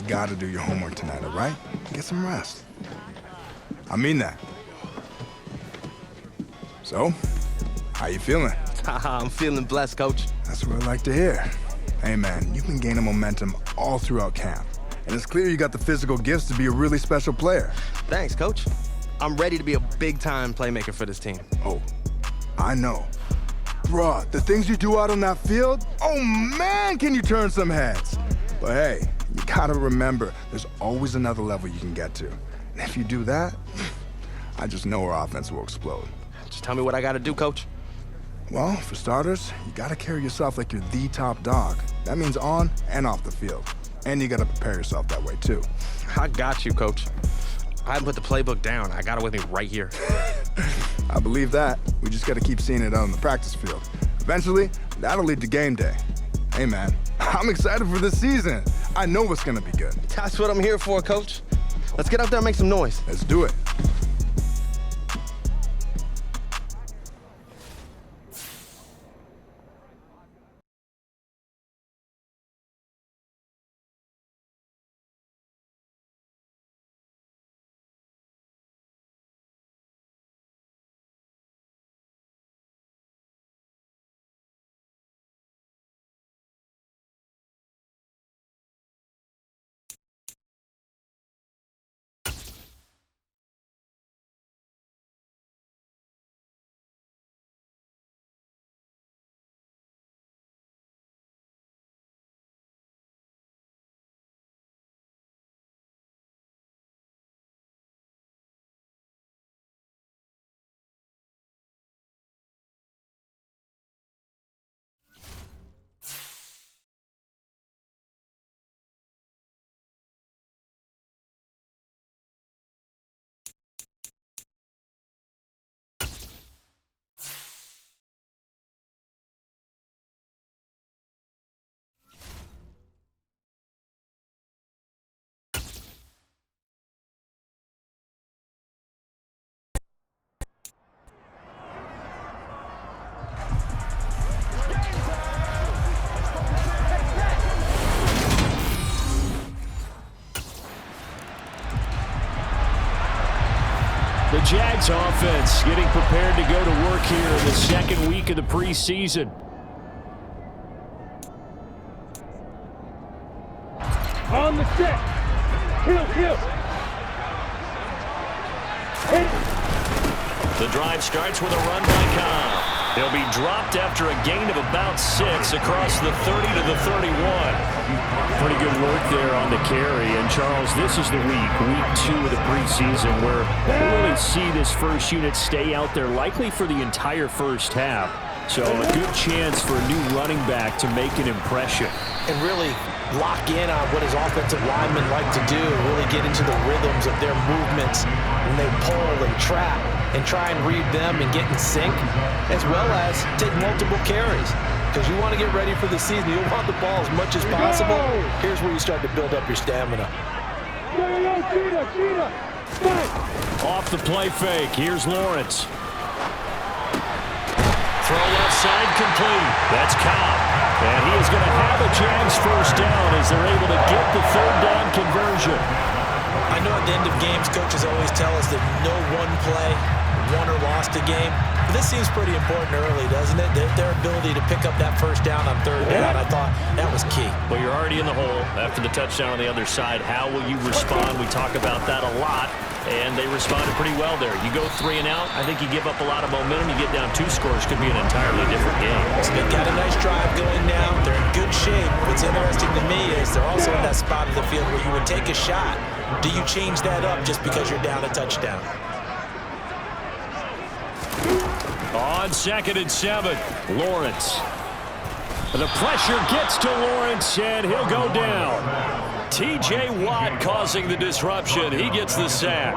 gotta do your homework tonight, all right? Get some rest. I mean that. So, how you feeling? I'm feeling blessed, Coach. That's what I like to hear. Hey, man, you've been gaining momentum all throughout camp. And it's clear you got the physical gifts to be a really special player. Thanks, Coach. I'm ready to be a big-time playmaker for this team. Oh, I know. Bruh, the things you do out on that field, oh man, can you turn some heads. But hey, you gotta remember, there's always another level you can get to. And if you do that, I just know our offense will explode. Just tell me what I gotta do, Coach. Well, for starters, you gotta carry yourself like you're the top dog. That means on and off the field. And you gotta prepare yourself that way too. I got you, Coach. I haven't put the playbook down. I got it with me right here. I believe that. We just gotta keep seeing it out on the practice field. Eventually, that'll lead to game day. Hey, man, I'm excited for this season. I know it's gonna be good. That's what I'm here for, Coach. Let's get out there and make some noise. Let's do it. The Jags offense getting prepared to go to work here in the second week of the preseason. On the set. Kill. The drive starts with a run by Cobb. They'll be dropped after a gain of about 6 across the 30 to the 31. Pretty good work there on the carry. And, Charles, this is the week 2 of the preseason, where we'll really see this first unit stay out there likely for the entire first half. So a good chance for a new running back to make an impression. And really lock in on what his offensive linemen like to do, really get into the rhythms of their movements when they pull and trap, and try and read them and get in sync, as well as take multiple carries. Because you want to get ready for the season. You want the ball as much as possible. Here's where you start to build up your stamina. Off the play fake, here's Lawrence. Throw left side complete. That's Cobb. And he is going to have a Jags first down as they're able to get the third down conversion. I know at the end of games, coaches always tell us that no one play won or lost a game. But this seems pretty important early, doesn't it? Their ability to pick up that first down on third down, I thought that was key. Well, you're already in the hole after the touchdown on the other side. How will you respond? We talk about that a lot, and they responded pretty well there. You go 3 and out, I think you give up a lot of momentum. You get down 2 scores, could be an entirely different game. So they've got a nice drive going now. They're in good shape. What's interesting to me is they're also in that spot of the field where you would take a shot. Do you change that up just because you're down a touchdown? On 2nd and 7, Lawrence. The pressure gets to Lawrence, and he'll go down. T.J. Watt causing the disruption. He gets the sack.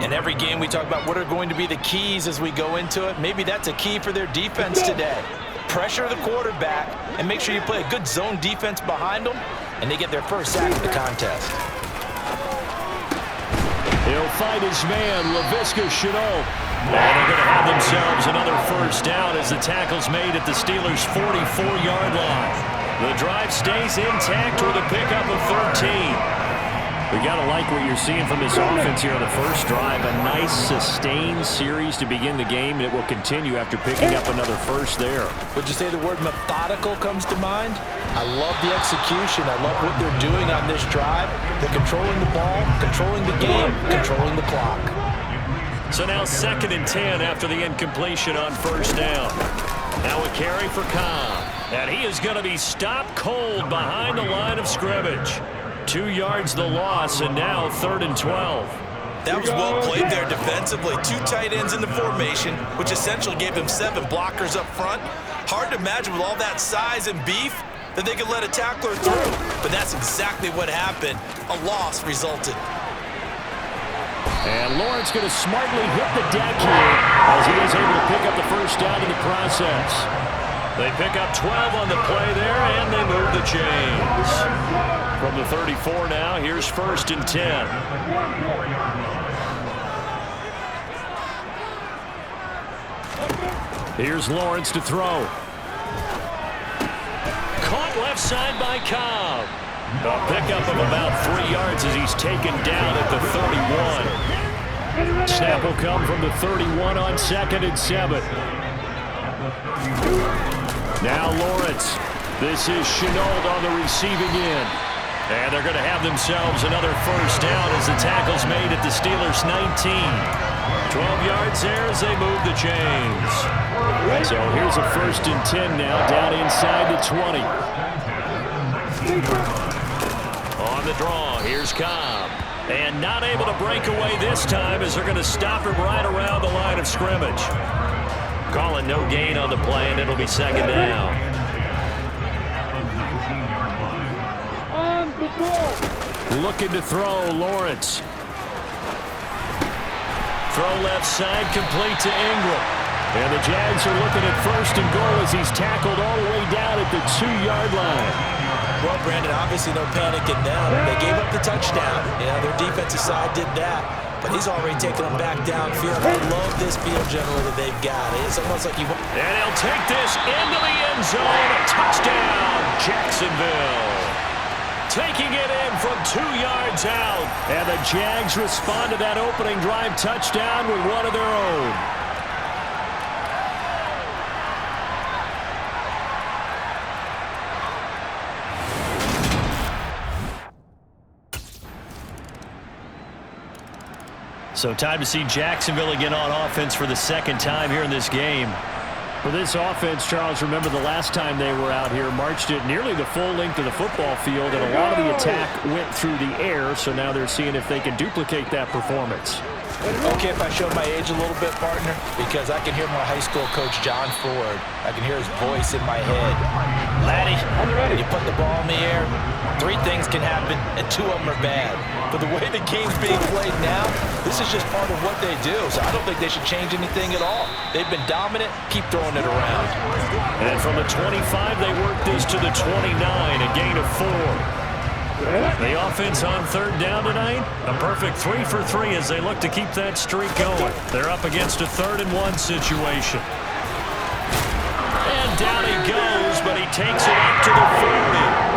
In every game, we talk about what are going to be the keys as we go into it. Maybe that's a key for their defense today. Pressure the quarterback and make sure you play a good zone defense behind them, and they get their first sack of the contest. He'll find his man, Laviska Shenault. And they're going to have themselves another first down as the tackle's made at the Steelers' 44-yard line. The drive stays intact with a pickup of 13. like what you're seeing from this offense here on the first drive. A nice, sustained series to begin the game that will continue after picking up another first there. Would you say the word methodical comes to mind? I love the execution. I love what they're doing on this drive. They're controlling the ball, controlling the game, controlling the clock. So now 2nd and 10 after the incompletion on first down. Now a carry for Cobb. And he is going to be stopped cold behind the line of scrimmage. 2 yards the loss, and now 3rd and 12. That was well played there defensively. 2 tight ends in the formation, which essentially gave them 7 blockers up front. Hard to imagine with all that size and beef that they could let a tackler through. But that's exactly what happened. A loss resulted. And Lawrence going to smartly hit the deck here as he is able to pick up the first down in the process. They pick up 12 on the play there, and they move the chains. From the 34 now, here's 1st and 10. Here's Lawrence to throw. Caught left side by Cobb. A pickup of about 3 yards as he's taken down at the 31. Snap will come from the 31 on 2nd and 7. Now Lawrence. This is Chenault on the receiving end. And they're going to have themselves another first down as the tackle's made at the Steelers' 19. 12 yards there as they move the chains. So here's a 1st and 10 now down inside the 20. On the draw, here's Cobb. And not able to break away this time as they're going to stop him right around the line of scrimmage. Calling no gain on the play, and it'll be 2nd down. Looking to throw, Lawrence. Throw left side, complete to Ingram. And the Jags are looking at 1st and goal as he's tackled all the way down at the 2-yard line. Well, Brandon, obviously no panic in them. They gave up the touchdown. Yeah, their defensive side did that. But he's already taken them back downfield. I love this field general that they've got. It's almost like you... And he'll take this into the end zone. A touchdown, Jacksonville. Taking it in from 2 yards out. And the Jags respond to that opening drive touchdown with one of their own. So time to see Jacksonville again on offense for the 2nd time here in this game. For this offense, Charles, remember the last time they were out here, marched it nearly the full length of the football field, and a lot of the attack went through the air, so now they're seeing if they can duplicate that performance. Okay, if I show my age a little bit, partner, because I can hear my high school coach, John Ford. I can hear his voice in my head. Laddie, when you put the ball in the air, 3 things can happen, and 2 of them are bad. But the way the game's being played now, this is just part of what they do. So I don't think they should change anything at all. They've been dominant. Keep throwing it around. And from the 25, they work this to the 29, a gain of 4. The offense on 3rd down tonight, a perfect 3 for 3 as they look to keep that streak going. They're up against a 3rd and 1 situation. And down he goes, but he takes it up to the 40.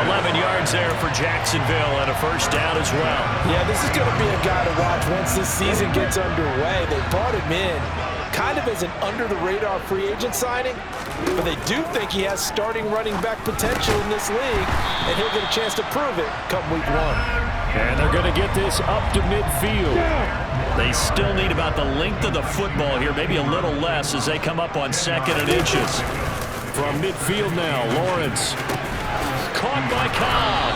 11 yards there for Jacksonville and a first down as well. Yeah, this is going to be a guy to watch once this season gets underway. They brought him in kind of as an under-the-radar free agent signing, but they do think he has starting running back potential in this league, and he'll get a chance to prove it come week 1. And they're going to get this up to midfield. They still need about the length of the football here, maybe a little less as they come up on 2nd and inches. From midfield now, Lawrence. Caught by Cobb.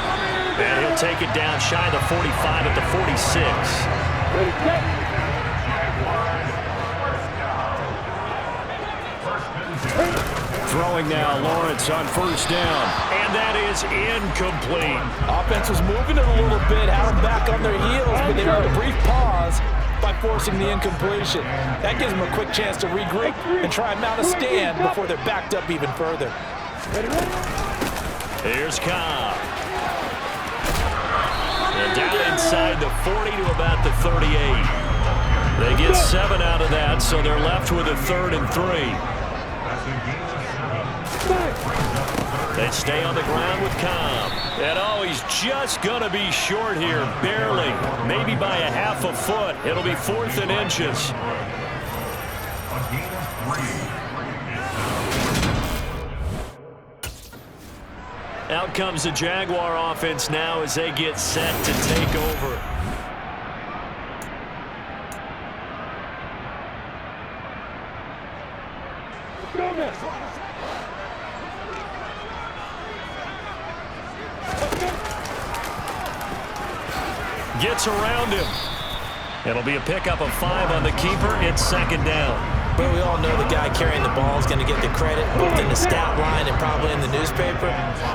And he'll take it down shy of the 45 at the 46. Throwing now, Lawrence on 1st down. And that is incomplete. Offense was moving it a little bit, had them back on their heels, but they were a brief pause by forcing the incompletion. That gives them a quick chance to regroup and try and mount a stand before they're backed up even further. Here's Cobb. And down inside the 40 to about the 38. They get 7 out of that, so they're left with a 3rd and 3. They stay on the ground with Cobb. And oh, he's just going to be short here, barely. Maybe by a half a foot. It'll be 4th and inches. Out comes the Jaguar offense now as they get set to take over. Gets around him. It'll be a pickup of 5 on the keeper. It's 2nd down. But we all know the guy carrying the ball is going to get the credit, both in the stat line and probably in the newspaper.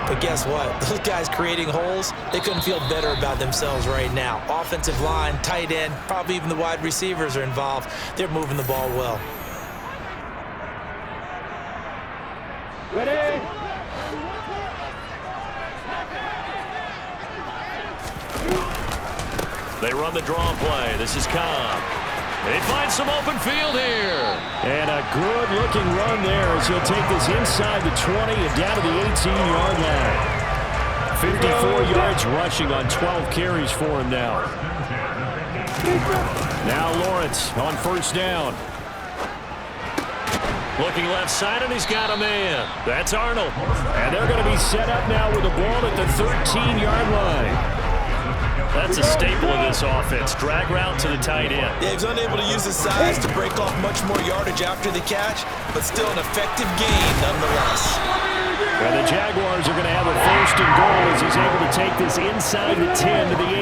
But guess what? Those guys creating holes, they couldn't feel better about themselves right now. Offensive line, tight end, probably even the wide receivers are involved. They're moving the ball well. Ready? They run the draw play. This is Cobb. They find some open field here. And a good-looking run there as he'll take this inside the 20 and down to the 18-yard line. 54 yards rushing on 12 carries for him now. Now Lawrence on 1st down. Looking left side, and he's got a man. That's Arnold. And they're going to be set up now with the ball at the 13-yard line. That's a staple of this offense. Drag route to the tight end. Yeah, he was unable to use his size to break off much more yardage after the catch, but still an effective gain nonetheless. And the Jaguars are going to have a 1st and goal as he's able to take this inside the 10 to the 8.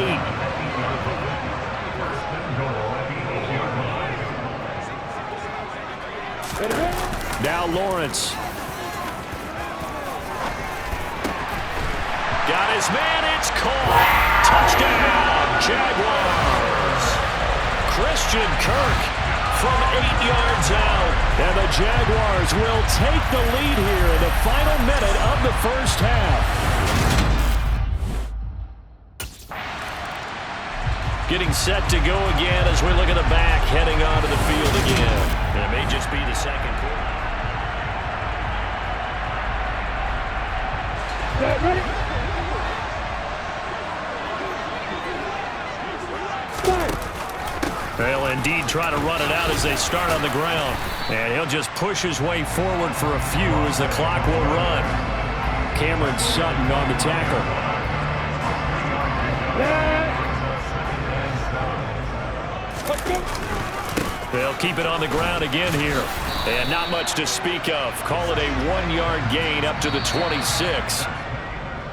Now Lawrence. Got his man. It's caught. Touchdown, Jaguars. Christian Kirk from 8 yards out. And the Jaguars will take the lead here in the final minute of the 1st half. Getting set to go again as we look at the back heading onto the field again. And it may just be the 2nd quarter. Ready? They'll indeed try to run it out as they start on the ground. And he'll just push his way forward for a few as the clock will run. Cameron Sutton on the tackle. They'll keep it on the ground again here. And not much to speak of. Call it a 1-yard gain up to the 26.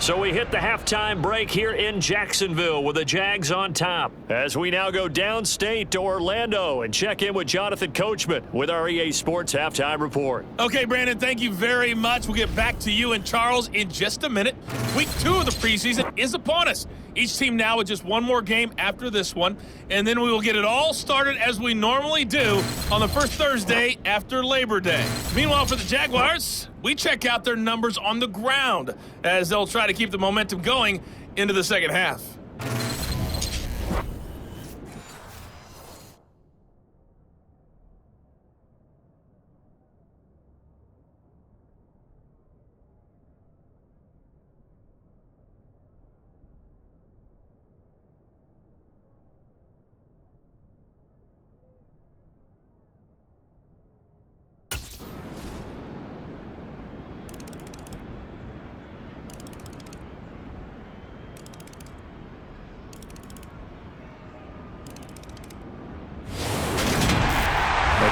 So we hit the halftime break here in Jacksonville with the Jags on top. As we now go downstate to Orlando and check in with Jonathan Coachman with our EA Sports Halftime Report. Okay, Brandon, thank you very much. We'll get back to you and Charles in just a minute. Week 2 of the preseason is upon us. Each team now with just one more game after this one, and then we will get it all started as we normally do on the first Thursday after Labor Day. Meanwhile, for the Jaguars, we check out their numbers on the ground as they'll try to keep the momentum going into the second half.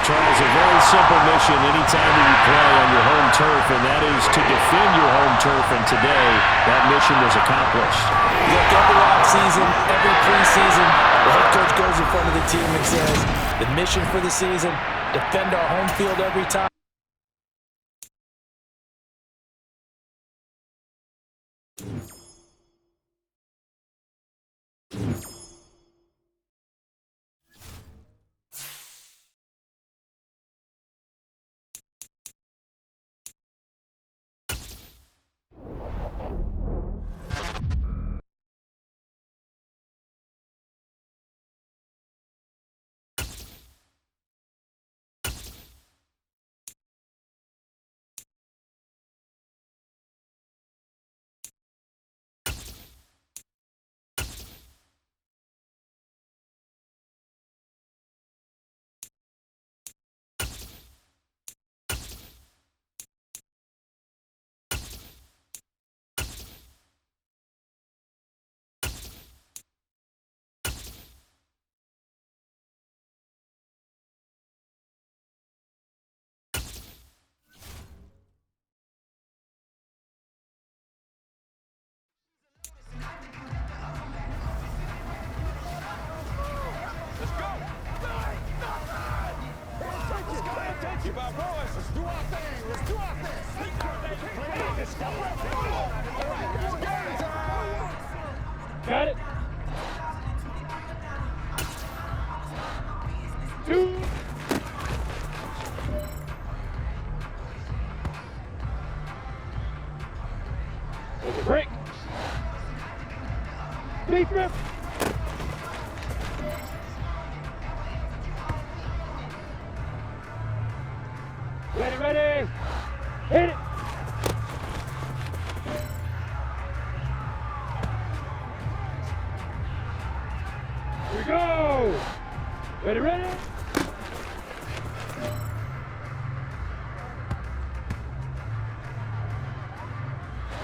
Charles, a very simple mission anytime that you play on your home turf, and that is to defend your home turf, and today that mission was accomplished. Look, every offseason, every preseason, the head coach goes in front of the team and says, the mission for the season, defend our home field every time. Got it. 2. There's a break. Speed grip. Ready. Hit it. Here we go. Ready.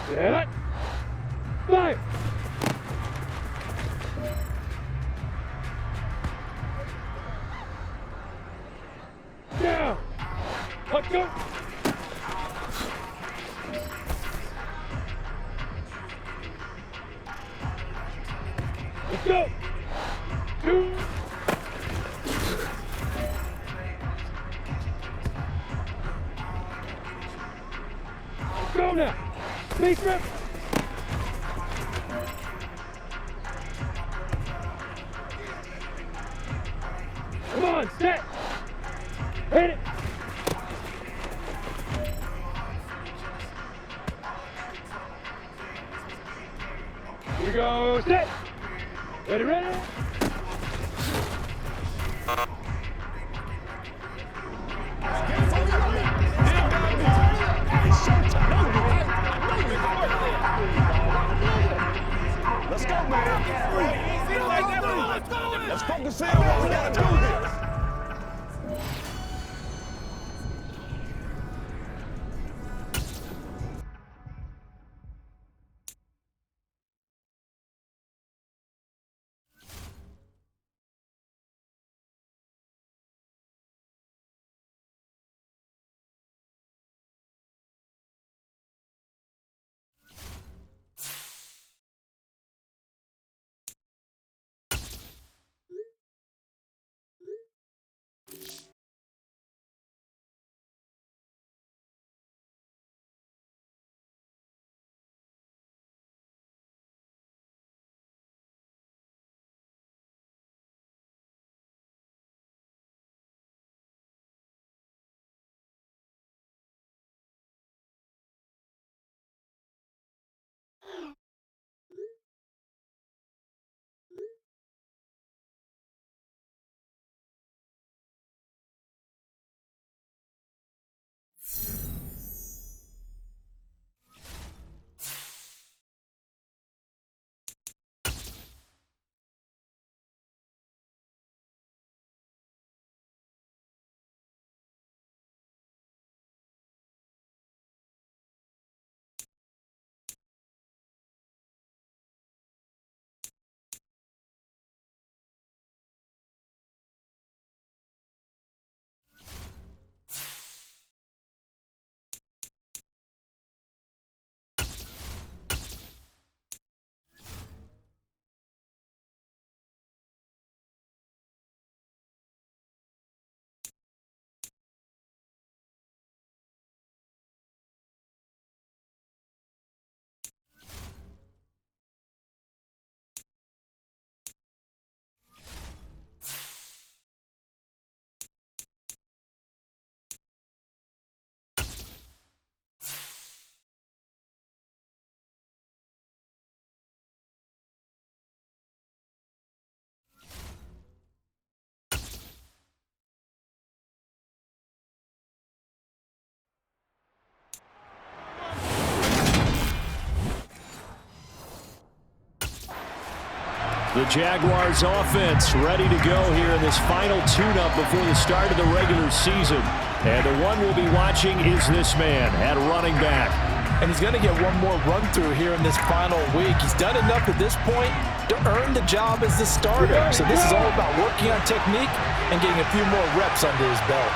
Set. Fire. Down. Let's go. Let's go. 2. Let's go now. Space rip. Come on, set. Hit it. Here we go, set. Ready. Let's go, man. Let's focus in on what we gotta do here. The Jaguars offense ready to go here in this final tune-up before the start of the regular season. And the one we'll be watching is this man at running back. And he's going to get one more run-through here in this final week. He's done enough at this point to earn the job as the starter. So this is all about working on technique and getting a few more reps under his belt.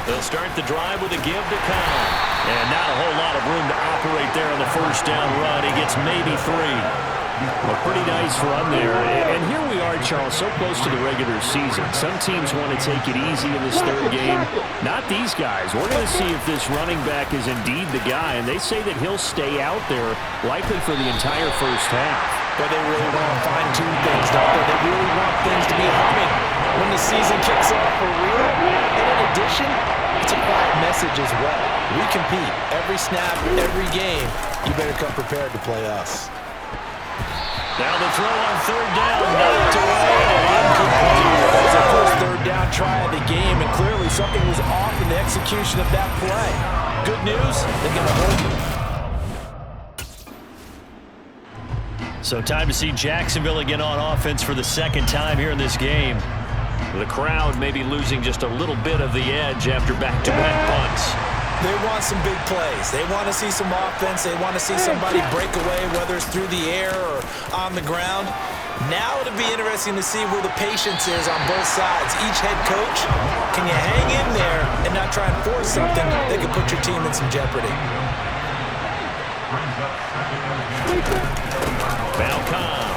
They'll start the drive with a give to Kyle. And not a whole lot of room to operate there on the first down run. He gets maybe 3. A pretty nice run there. And here we are, Charles, so close to the regular season. Some teams want to take it easy in this third game. Not these guys. We're going to see if this running back is indeed the guy. And they say that he'll stay out there likely for the entire first half. But they really want to fine-tune things, don't they? They really want things to be humming when the season kicks off for real. And in addition, it's a quiet message as well. We compete every snap, every game. You better come prepared to play us. Now the throw on third down, knocked away and incomplete. That was their first third down try of the game, and clearly something was off in the execution of that play. Good news, they're going to hold it. So time to see Jacksonville again on offense for the second time here in this game. The crowd may be losing just a little bit of the edge after back-to-back punts. They want some big plays. They want to see some offense. They want to see somebody break away, whether it's through the air or on the ground. Now it'll be interesting to see where the patience is on both sides. Each head coach, can you hang in there and not try and force something that could put your team in some jeopardy? Falcon.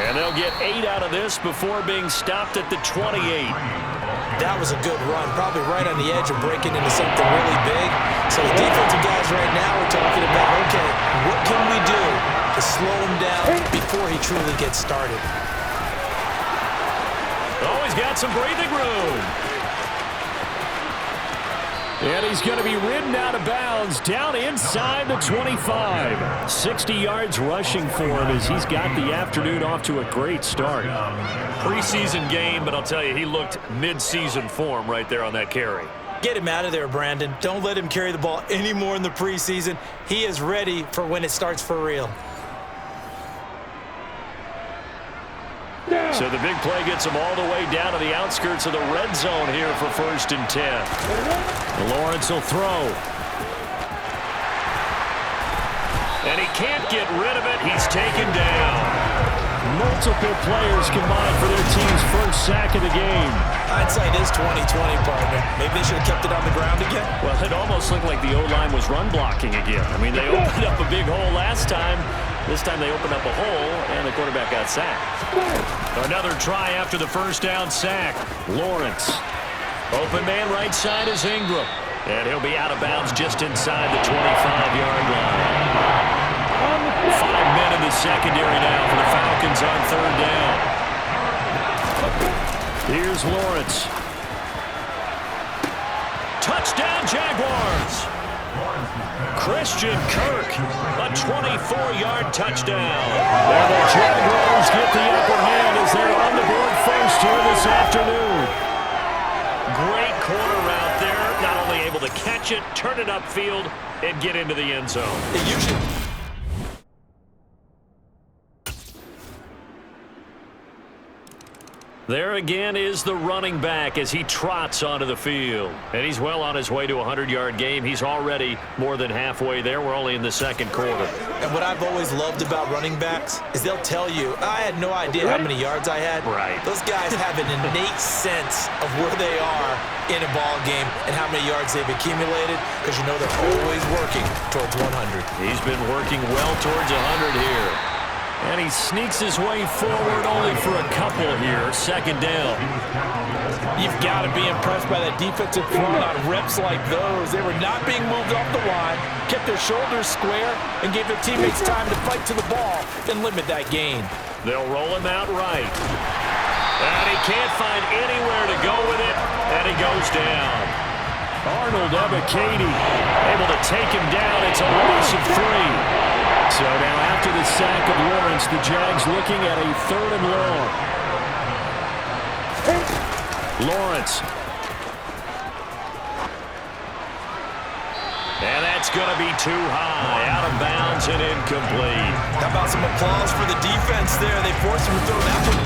And they'll get 8 out of this before being stopped at the 28. That was a good run, probably right on the edge of breaking into something really big. So the defensive guys right now are talking about, okay, what can we do to slow him down before he truly gets started? Oh, he's got some breathing room. And he's going to be ridden out of bounds down inside the 25. 60 yards rushing for him as he's got the afternoon off to a great start. Preseason game, but I'll tell you, he looked mid-season form right there on that carry. Get him out of there, Brandon. Don't let him carry the ball anymore in the preseason. He is ready for when it starts for real. So the big play gets him all the way down to the outskirts of the red zone here for 1st and 10. Lawrence will throw. And he can't get rid of it. He's taken down. Multiple players combined for their team's first sack of the game. Hindsight is 20/20, partner. Maybe they should have kept it on the ground again. Well, it almost looked like the O-line was run blocking again. I mean, they opened up a big hole last time. This time they opened up a hole, and the quarterback got sacked. Another try after the first down sack. Lawrence. Open man right side is Ingram. And he'll be out of bounds just inside the 25-yard line. 5 men in the secondary now for the Falcons on third down. Here's Lawrence. Touchdown, Jaguars. Christian Kirk, a 24-yard touchdown. And the Jaguars get the upper hand as they're on the board first here this afternoon. Great corner route there. Not only able to catch it, turn it upfield, and get into the end zone. There again is the running back as he trots onto the field. And he's well on his way to a 100-yard game. He's already more than halfway there. We're only in the second quarter. And what I've always loved about running backs is they'll tell you, I had no idea how many yards I had. Right. Those guys have an innate sense of where they are in a ball game and how many yards they've accumulated, because you know they're always working towards 100. He's been working well towards 100 here. And he sneaks his way forward only for a couple here. Second down. You've got to be impressed by that defensive front on reps like those. They were not being moved off the line, kept their shoulders square, and gave their teammates time to fight to the ball and limit that gain. They'll roll him out right. And he can't find anywhere to go with it, and he goes down. Arnold Ebiketie able to take him down. It's a loss of 3. So now after the sack of Lawrence, the Jags looking at a 3rd and long. Lawrence. And that's going to be too high. Out of bounds and incomplete. How about some applause for the defense there? They forced him to throw that one.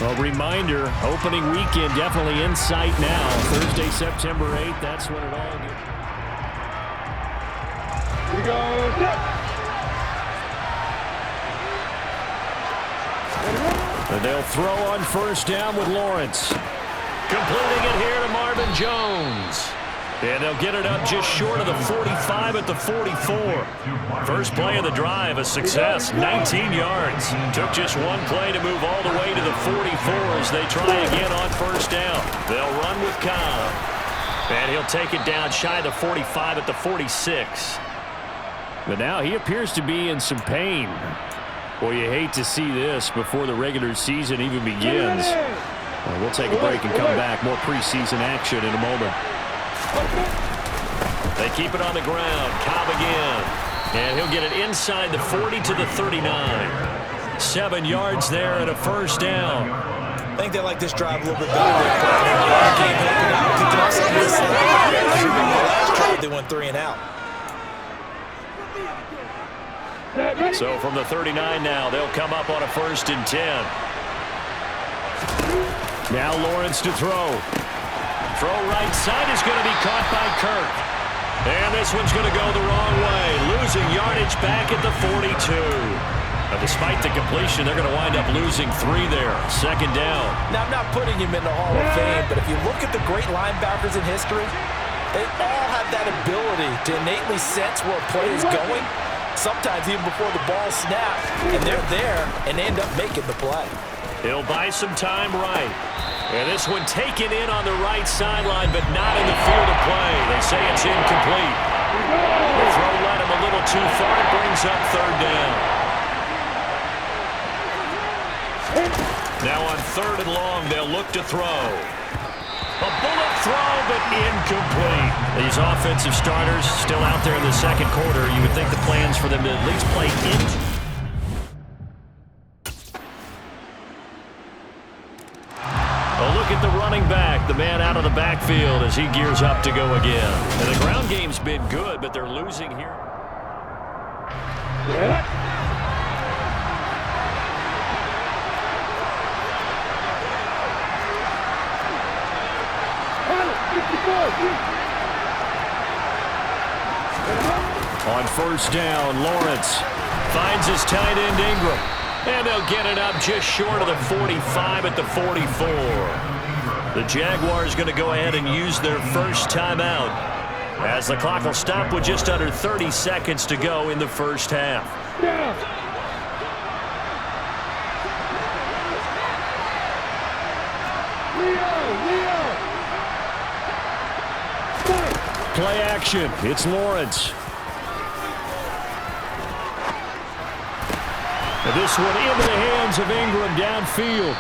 A reminder, opening weekend definitely in sight now. Thursday, September 8th, that's when it all gets. Here we go. And they'll throw on first down with Lawrence. Completing it here to Marvin Jones. And they'll get it up just short of the 45 at the 44. First play of the drive, a success, 19 yards. Took just one play to move all the way to the 44 as they try again on first down. They'll run with Cobb. And he'll take it down shy of the 45 at the 46. But now he appears to be in some pain. Well, you hate to see this before the regular season even begins. We'll take a break and come back. More preseason action in a moment. They keep it on the ground. Cobb again. And he'll get it inside the 40 to the 39. 7 yards there and a first down. I think they like this drive a little bit better. Last drive they went 3 and out. So from the 39 now, they'll come up on a 1st and 10. Now Lawrence to throw. Throw right side is going to be caught by Kirk. And this one's going to go the wrong way. Losing yardage back at the 42. Now, despite the completion, they're going to wind up losing 3 there. 2nd down. Now, I'm not putting him in the Hall of Fame, but if you look at the great linebackers in history, they all have that ability to innately sense where a play is going, sometimes even before the ball snaps, and they're there and end up making the play. He'll buy some time right. And this one taken in on the right sideline, but not in the field of play. They say it's incomplete. The throw led him a little too far. It brings up 3rd down. Now on 3rd and long, they'll look to throw. A bullet throw, but incomplete. These offensive starters still out there in the 2nd quarter. You would think the plans for them to at least play into. A look at the running back, the man out of the backfield as he gears up to go again. And the ground game's been good, but they're losing here. On 1st down, Lawrence finds his tight end Ingram. And they'll get it up just short of the 45 at the 44. The Jaguars going to go ahead and use their first timeout as the clock will stop with just under 30 seconds to go in the first half. Play action. It's Lawrence. And this one into the hands of Ingram downfield.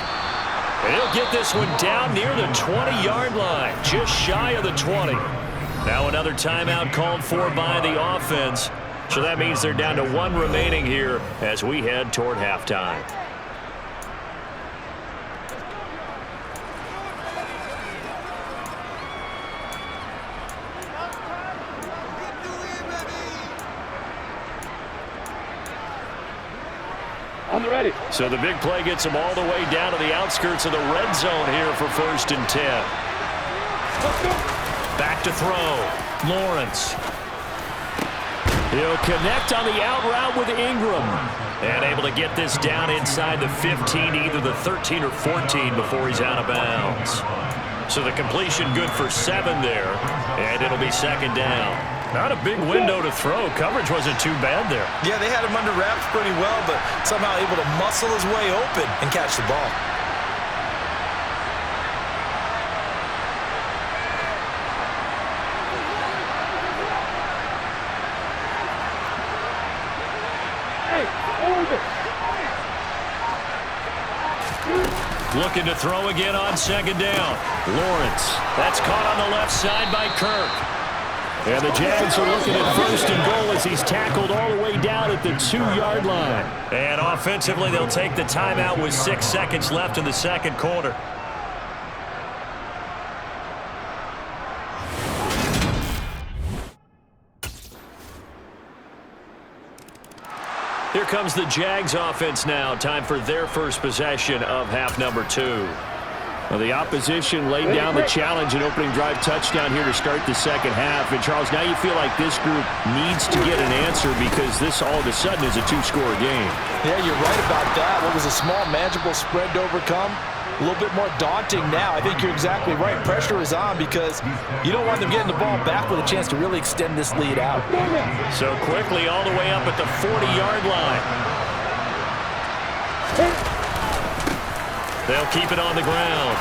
And he'll get this one down near the 20-yard line, just shy of the 20. Now another timeout called for by the offense. So that means they're down to 1 remaining here as we head toward halftime. Ready. So the big play gets him all the way down to the outskirts of the red zone here for 1st and 10. Back to throw. Lawrence. He'll connect on the out route with Ingram. And able to get this down inside the 15, either the 13 or 14 before he's out of bounds. So the completion good for 7 there. And it'll be 2nd down. Not a big window to throw. Coverage wasn't too bad there. Yeah, they had him under wraps pretty well, but somehow able to muscle his way open and catch the ball. Looking to throw again on 2nd down. Lawrence. That's caught on the left side by Kirk. And the Jags are looking at 1st and goal as he's tackled all the way down at the 2-yard line. And offensively, they'll take the timeout with 6 seconds left in the 2nd quarter. Here comes the Jags offense now. Time for their first possession of half number 2. Well, the opposition laid down the challenge and opening drive touchdown here to start the 2nd half. And, Charles, now you feel like this group needs to get an answer because this all of a sudden is a 2-score game. Yeah, you're right about that. What was a small, manageable spread to overcome a little bit more daunting now. I think you're exactly right. Pressure is on because you don't want them getting the ball back with a chance to really extend this lead out. So quickly all the way up at the 40-yard line. They'll keep it on the ground.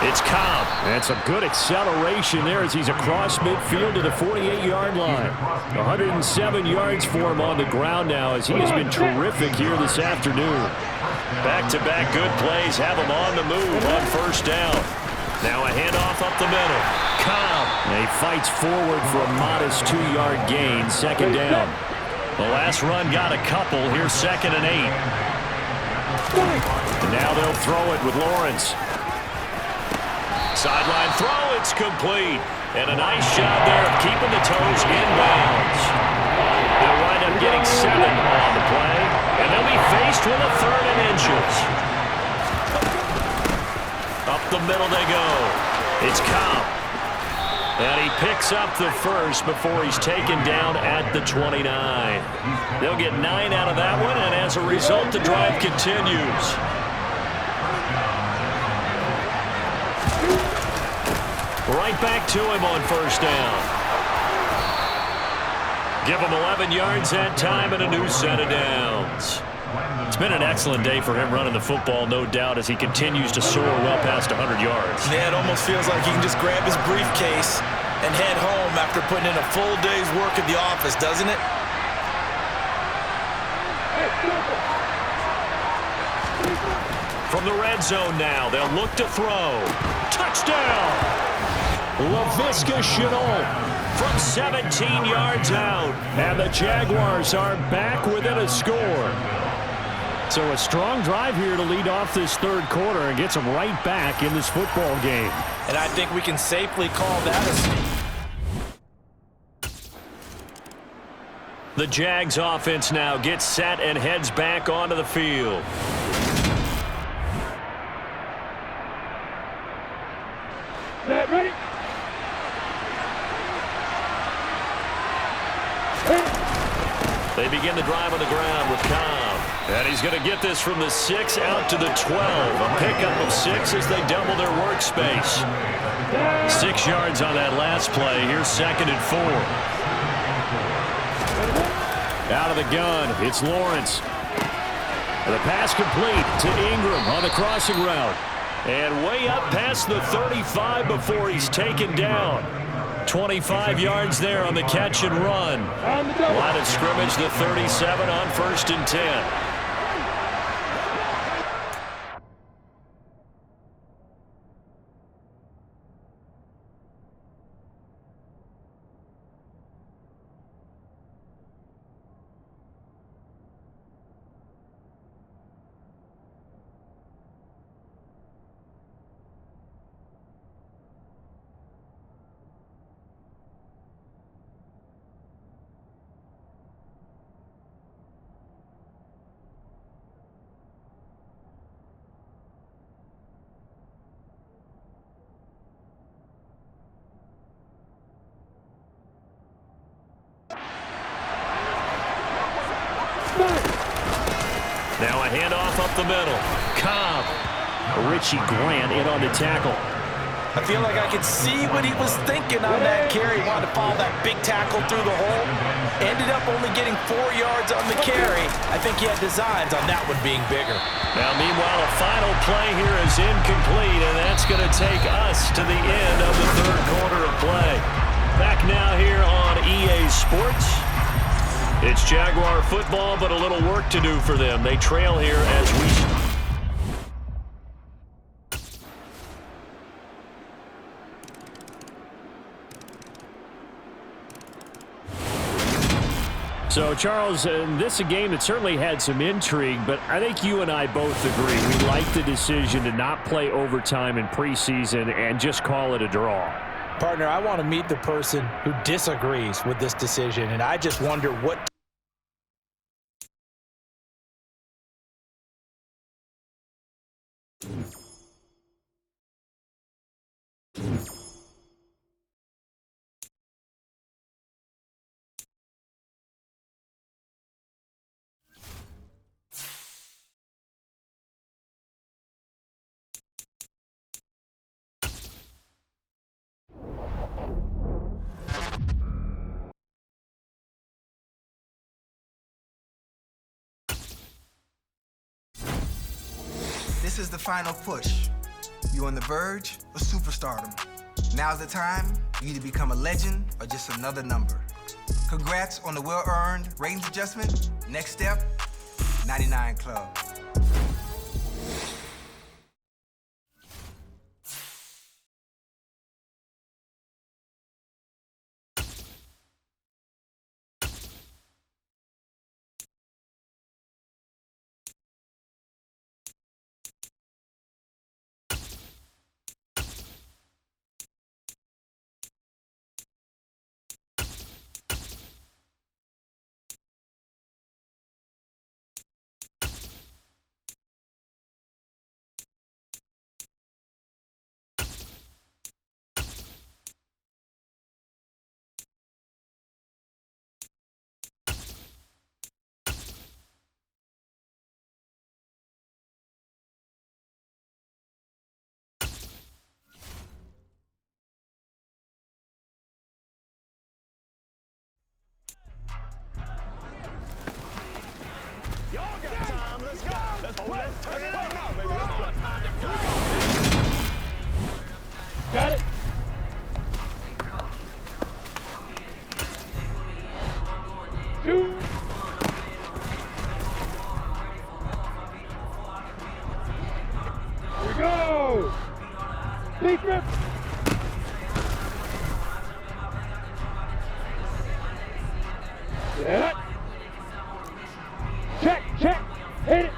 It's Cobb. And some good acceleration there as he's across midfield to the 48-yard line. 107 yards for him on the ground now as he has been terrific here this afternoon. Back-to-back good plays have him on the move on first down. Now a handoff up the middle. Cobb. And he fights forward for a modest 2-yard gain. Second down. The last run got a couple. Here's 2nd and 8. And now they'll throw it with Lawrence. Sideline throw, it's complete. And a nice job there of keeping the toes inbounds. They'll wind up getting 7 on the play. And they'll be faced with a 3rd and inches. Up the middle they go. It's Cobb. And he picks up the first before he's taken down at the 29. They'll get 9 out of that one, and as a result, the drive continues. Right back to him on first down. Give him 11 yards that time and a new set of downs. It's been an excellent day for him running the football, no doubt, as he continues to soar well past 100 yards. Yeah, it almost feels like he can just grab his briefcase and head home after putting in a full day's work at the office, doesn't it? From the red zone now, they'll look to throw. Touchdown! Laviska Shenault from 17 yards out. And the Jaguars are back within a score. So a strong drive here to lead off this third quarter and gets them right back in this football game. And I think we can safely call that a sneak. The Jags offense now gets set and heads back onto the field. Set, ready? They begin the drive on the ground with Cobb. And he's going to get this from the 6 out to the 12. A pickup of 6 as they double their workspace. 6 yards on that last play. Here's 2nd and 4. Out of the gun, it's Lawrence. And the pass complete to Ingram on the crossing route. And way up past the 35 before he's taken down. 25 yards there on the catch and run. Line of scrimmage, the 37 on 1st and 10. Now a handoff up the middle. Cobb. Richie Grant in on the tackle. I feel like I could see what he was thinking on that carry. He wanted to follow that big tackle through the hole. Ended up only getting 4 yards on the carry. I think he had designs on that one being bigger. Now, meanwhile, a final play here is incomplete, and that's going to take us to the end of the third quarter of play. Back now here on EA Sports. It's Jaguar football, but a little work to do for them. They trail here as we... So, Charles, this is a game that certainly had some intrigue, but I think you and I both agree. We like the decision to not play overtime in preseason and just call it a draw. Partner, I want to meet the person who disagrees with this decision, and I just wonder what... This is the final push. You're on the verge of superstardom. Now's the time. You either become a legend or just another number. Congrats on the well-earned ratings adjustment. Next step, 99 Club. Y'all got time. Let's go. Let's play. Turn it up now, baby. Let's play. Got it. Two. Here we go. Deep rip. Yeah. Check, check, hit it.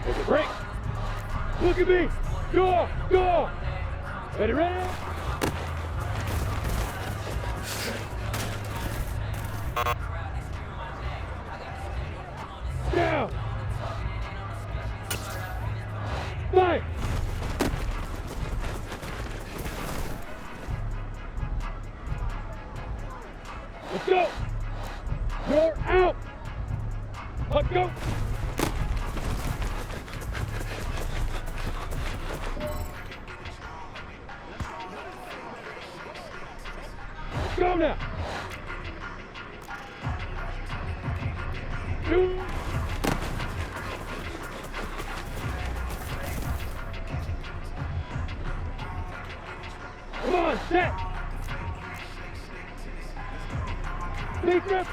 Take a break. Look at me. Go, go. Ready, ready. Down. Fight. Let's go. You're out. Let's go. Let's go now. Two. Come on, set. Deep rip.